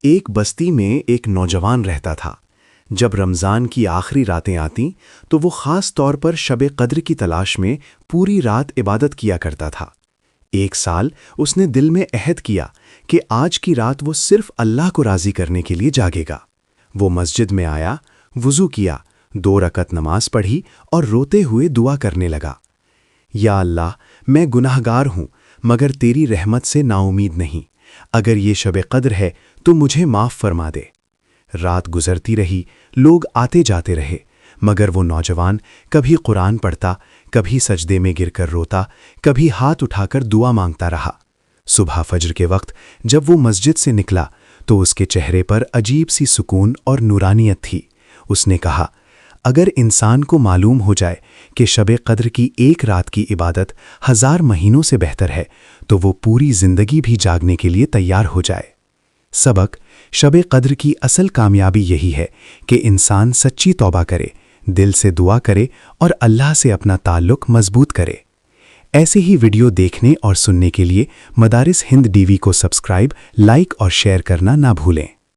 ایک بستی میں ایک نوجوان رہتا تھا۔ جب رمضان کی آخری راتیں آتیں تو وہ خاص طور پر شب قدر کی تلاش میں پوری رات عبادت کیا کرتا تھا۔ ایک سال اس نے دل میں عہد کیا کہ آج کی رات وہ صرف اللہ کو راضی کرنے کے لیے جاگے گا۔ وہ مسجد میں آیا، وضو کیا، 2 رکعت نماز پڑھی اور روتے ہوئے دعا کرنے لگا، یا اللہ، میں گناہگار ہوں مگر تیری رحمت سے نا امید نہیں۔ اگر یہ شب قدر ہے تو مجھے معاف فرما دے۔ رات گزرتی رہی، لوگ آتے جاتے رہے، مگر وہ نوجوان کبھی قرآن پڑھتا، کبھی سجدے میں گر کر روتا، کبھی ہاتھ اٹھا کر دعا مانگتا رہا۔ صبح فجر کے وقت جب وہ مسجد سے نکلا تو اس کے چہرے پر عجیب سی سکون اور نورانیت تھی۔ اس نے کہا، اگر انسان کو معلوم ہو جائے کہ شب قدر کی ایک رات کی عبادت 1000 مہینوں سے بہتر ہے تو وہ پوری زندگی بھی جاگنے کے لیے تیار ہو جائے۔ سبق: شب قدر کی اصل کامیابی یہی ہے کہ انسان سچی توبہ کرے، دل سے دعا کرے اور اللہ سے اپنا تعلق مضبوط کرے۔ ایسے ہی ویڈیو دیکھنے اور سننے کے لیے مدارس ہند ٹی وی کو سبسکرائب، لائک اور شیئر کرنا نہ بھولیں۔